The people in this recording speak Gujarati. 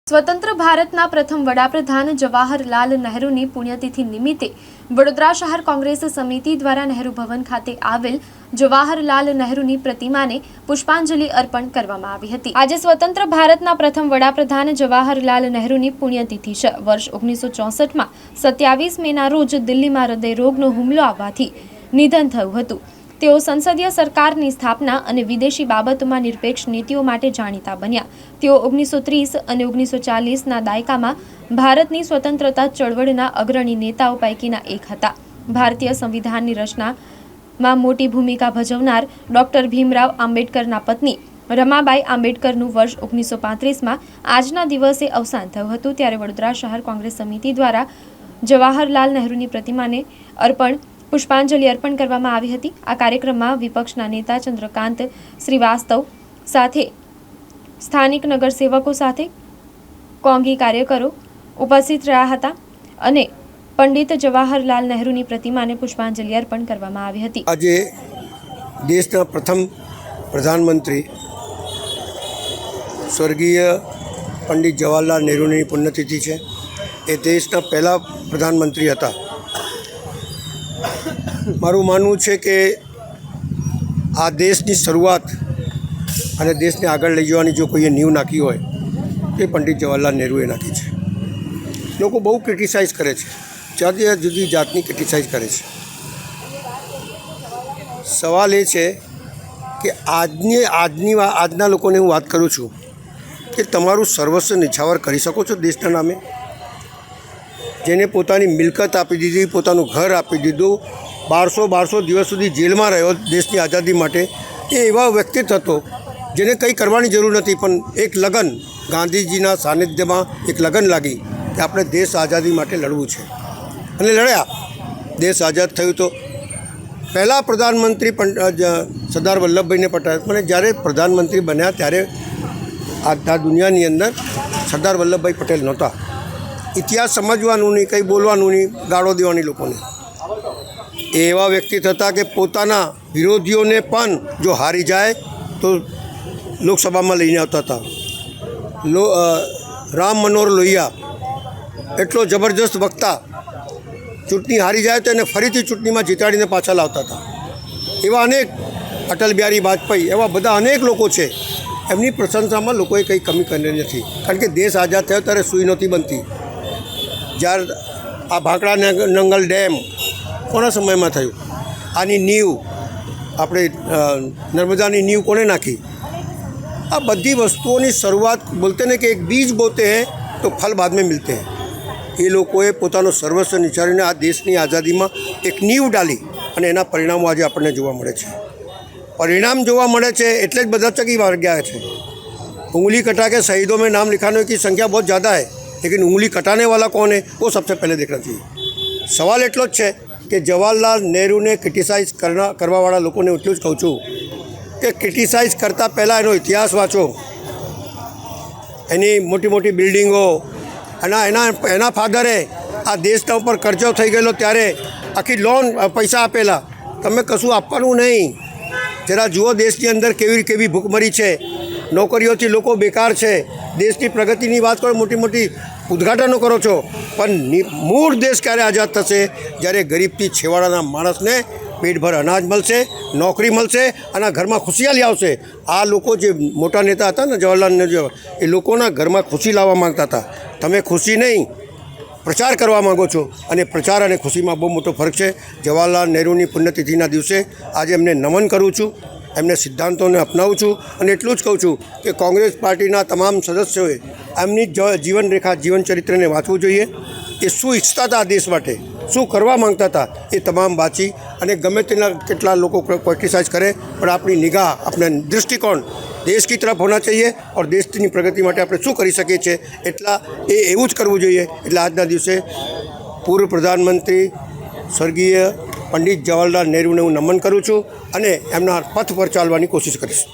સ્વતંત્ર ભારતના પ્રથમ વડાપ્રધાન જવાહરલાલ નહેરુની પુણ્યતિથિ નિમિત્તે વડોદરા શહેર કોંગ્રેસ સમિતિ દ્વારા નહેરુ ભવન ખાતે આવેલ જવાહરલાલ નહેરુની પ્રતિમાને પુષ્પાંજલિ અર્પણ કરવામાં આવી હતી। આજે સ્વતંત્ર ભારતના પ્રથમ વડાપ્રધાન જવાહરલાલ નહેરુની પુણ્યતિથિ છે। વર્ષ 1964માં 27 મેના રોજ દિલ્હીમાં હૃદયરોગનો હુમલો આવવાથી નિધન થયું હતું। તેઓ સંસદીય સરકારની સ્થાપના અને વિદેશી બાબતોમાં નિરપેક્ષ નીતિઓ માટે જાણીતા બન્યા। તેઓ 1930 અને 1940ના દાયકામાં ભારતની સ્વતંત્રતા ચળવળના અગ્રણી નેતાઓ પૈકીના એક હતા। ભારતીય સંવિધાનની રચનામાં મોટી ભૂમિકા ભજવનાર ડોક્ટર ભીમરાવ આંબેડકરના પત્ની રમાબાઈ આંબેડકરનું વર્ષ 1935માં આજના દિવસે અવસાન થયું હતું। ત્યારે વડોદરા શહેર કોંગ્રેસ સમિતિ દ્વારા જવાહરલાલ નહેરુની પ્રતિમાને પુષ્પાંજલિ અર્પણ કરવામાં આવી હતી। આ કાર્યક્રમમાં વિપક્ષના નેતા ચંદ્રકાંત શ્રીવાસ્તવ સાથે સ્થાનિક નગરસેવકો સાથે કોંગી કાર્યકરો ઉપસ્થિત રહ્યા હતા અને પંડિત જવાહરલાલ નહેરુની પ્રતિમાને પુષ્પાંજલિ અર્પણ કરવામાં આવી હતી। આજે દેશના પ્રથમ પ્રધાનમંત્રી સ્વર્ગીય પંડિત જવાહરલાલ નહેરુની પુણ્યતિથિ છે। એ દેશના પહેલા પ્રધાનમંત્રી હતા। મારું માનવું છે કે આ દેશની શરૂઆત અને દેશને આગળ લઈ જવાની જો કોઈએ નીંવ નાખી હોય તે પંડિત જવાહરલાલ નહેરુએ નાખી છે। લોકો બહુ ક્રિટિસાઇઝ કરે છે, જાતિ જુદી જાતની ક્રિટિસાઇઝ કરે છે। સવાલ એ છે કે આજના લોકોને હું વાત કરું છું કે તમારું સર્વસ્વ નિછાવર કરી શકો છો દેશના નામે? જેને પોતાની મિલકત આપી દીધી, પોતાનું ઘર આપી દીધું, 1200 દિવસ સુધી જેલમાં રહ્યો દેશની આઝાદી માટે, એ એવા વ્યક્તિત્વ હતો જેને કંઈ કરવાની જરૂર નથી, પણ એક લગન ગાંધીજીના સાનિધ્યમાં એક લગન લાગી કે આપણે દેશ આઝાદી માટે લડવું છે અને લડ્યા। દેશ આઝાદ થયું તો પહેલાં પ્રધાનમંત્રી સરદાર વલ્લભભાઈને પટેલ, મને જ્યારે પ્રધાનમંત્રી બન્યા ત્યારે આ દુનિયાની અંદર સરદાર વલ્લભભાઈ પટેલ નહોતા। ઇતિહાસ સમજવાનું નહીં, કંઈ બોલવાનું નહીં, ગાળો દેવાની લોકોને। એ એવા વ્યક્તિત્વ હતા કે પોતાના વિરોધીઓને પણ જો હારી જાય તો લોકસભામાં લઈને આવતા હતા। રામ મનોહર લોહિયા એટલો જબરજસ્ત વક્તા, ચૂંટણી હારી જાય તો એને ફરીથી ચૂંટણીમાં જીતાડીને પાછા લાવતા હતા। એવા અનેક, અટલ બિહારી વાજપેયી, એવા બધા અનેક લોકો છે। એમની પ્રશંસામાં લોકોએ કંઈ કમી કરી નથી, કારણ કે દેશ આઝાદ થયો ત્યારે સૂઈ નહોતી બનતી। જ્યારે આ ભાંકડા નંગલ ડેમ કોના સમયમાં થયું? આની નીંવ આપણે નર્મદાની નીંવ કોણે નાખી? આ બધી વસ્તુઓની શરૂઆત બોલતે ને કે એક બીજ બોતે હૈ તો ફલ બાદ મેં મિલતે હૈ। એ લોકોએ પોતાનો સર્વસ્વ નિચારીને આ દેશની આઝાદીમાં એક નીંવ ડાલી અને એના પરિણામો આજે આપણને જોવા મળે છે। परिणाम જોવા મળે છે એટલે જ બધા ચકી વાર ગયા છે। उंगली कटा के शहीदों में नाम लिखाने की संख्या बहुत ज़्यादा है, लेकिन उंगली कटाने वाला कौन है वो सबसे पहले देखना चाहिए। सवाल એટલો જ છે કે જવાહરલાલ નહેરુને ક્રિટિસાઇઝ કરવાવાળા લોકોને એટલું જ કહું છું કે ક્રિટિસાઇઝ કરતાં પહેલાં એનો ઇતિહાસ વાંચો, એની મોટી મોટી બિલ્ડિંગો, એના ફાધરે આ દેશના ઉપર કરજો થઈ ગયેલો ત્યારે આખી લોન પૈસા આપેલા। તમે કશું આપવાનું નહીં। જરા જુઓ દેશની અંદર કેવી ભૂખમરી છે, નોકરીઓથી લોકો બેકાર છે। દેશની પ્રગતિની વાત કરો, મોટી મોટી ઉદ્ઘાટનો કરો છો, પણ મૂળ દેશ ક્યારે આઝાદ થશે? જ્યારે ગરીબથી છેવાડાના માણસને પેટભર અનાજ મળશે, નોકરી મળશે અને ઘરમાં ખુશિયાલી આવશે। આ લોકો જે મોટા નેતા હતા ને જવાહરલાલ નહેરુ, એ લોકોના ઘરમાં ખુશી લાવવા માગતા હતા। તમે ખુશી નહીં, પ્રચાર કરવા માગો છો, અને પ્રચાર અને ખુશીમાં બહુ મોટો ફરક છે। જવાહરલાલ નહેરુની પુણ્યતિથિના દિવસે આજે એમને નમન કરું છું, એમને સિદ્ધાંતોને અપનાવું છું અને એટલું જ કહું છું કે કોંગ્રેસ પાર્ટીના તમામ સદસ્યોએ એમની જીવનરેખા, જીવનચરિત્રને વાંચવું જોઈએ। એ શું ઈચ્છતા હતા આ દેશ માટે, શું કરવા માંગતા હતા, એ તમામ વાંચી અને ગમે તેના કેટલા લોકો ક્રિટિસાઇઝ કરે, પણ આપણી નિગાહ, આપણા દૃષ્ટિકોણ देश की तरफ होना चाहिए और देश की प्रगति માટે આપણે શું કરી શકીએ છીએ એટલા એવું જ કરવું જોઈએ। એટલે આજના દિવસે પૂર્વ પ્રધાનમંત્રી સ્વર્ગીય પંડિત જવાહરલાલ નહેરુને હું નમન કરું છું અને એમના પથ પર ચાલવાની કોશિશ કરીશ।